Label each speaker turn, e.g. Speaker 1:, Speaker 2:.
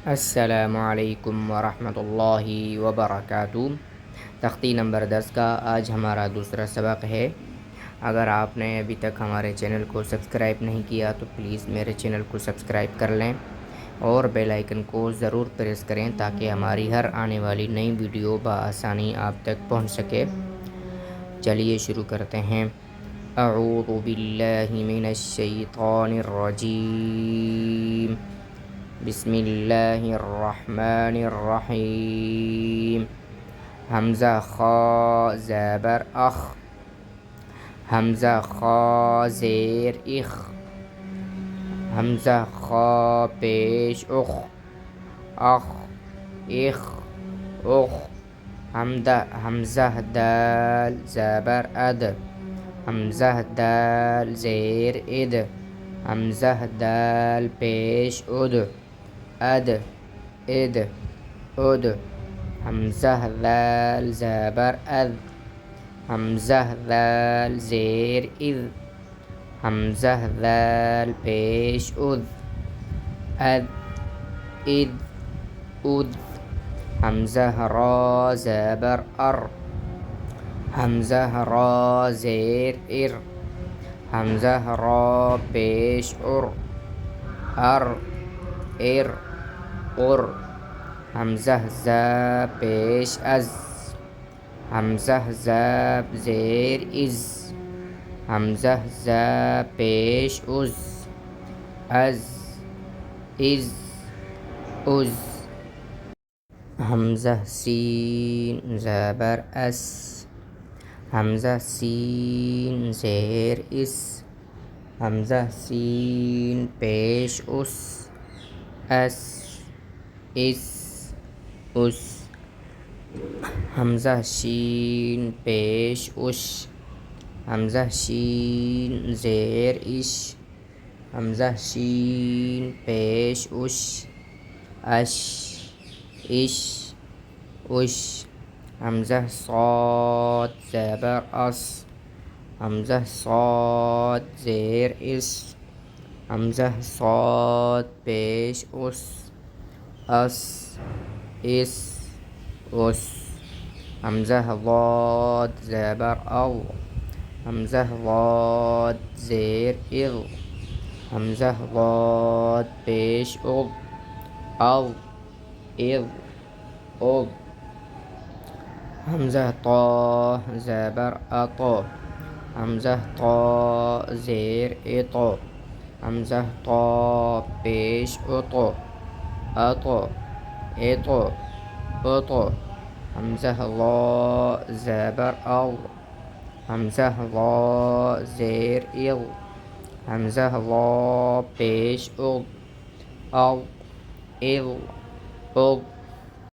Speaker 1: अस्सलामुअलैकुम वरहमतुल्लाहि वबरकातुहू। तख्ती नंबर 10 का आज हमारा दूसरा सबक है। अगर आपने अभी तक हमारे चैनल को सब्सक्राइब नहीं किया तो प्लीज़ मेरे चैनल को सब्सक्राइब कर लें और बेल आइकन को ज़रूर प्रेस करें ताकि हमारी हर आने वाली नई वीडियो बआसानी आप तक पहुंच सके। चलिए शुरू करते हैं। अऊज़ु बिल्लाहि मिनश शैतानिर रजीम। बिस्मिल्लाहिर्रहमानिर्रहीम। हमज़ा खा ज़बर अख, हमज़ा खा ज़ेर इख, हमज़ा खा पेश उख, अख इख उख। हमज़ा दाल ज़बर अद, हमज़ा दाल ज़ेर इद, हमज़ा दाल पेश उद, अद इद उद। हमज़ा दाल ज़बर अद, हमज़ा दाल ज़ेर इद, हमज़ा दाल पेश उद, अद इद उद। हमज़ा रा ज़बर अर, हमज़ा रा ज़ेर इर, हमज़ा रा पेश उर, अर इर उर। हमज़ा ज़ा पेश अज़, हमज़ा ज़ा ज़ेर इज़, हमज़ा ज़ा पेश उज़, अज़ इज़ उज़। हमज़ा सीन ज़बर अस, हमज़ा सीन ज़ेर इस, हमज़ा सीन पेश उस, अस इस उस। हमज़ा शीन पेश उश, हमज़ा शीन ज़ेर इश, हमज़ा शीन पेश उश, अश इश उश। हमज़ा साद ज़बर अस, हमज़ा साद ज़ेर इस, हमज़ा साद पेश उस, अस इस उस। हमज़ा ज़ाद ज़बर अज़, हमज़ा ज़ाद ज़ेर इज़, हमज़ा ज़ाद पेश उज़, अज़ इज़ उज़। हमज़ा ता ज़बर अत, हमज़ा ता ज़ेर इत, हमज़ा ता पेश उत, अत इत उत। हमज़ा ला ज़बर अज़, हमज़ा ला ज़ेर इज़, हमज़ा ला पेश उज़, अज़ इज़ उज़।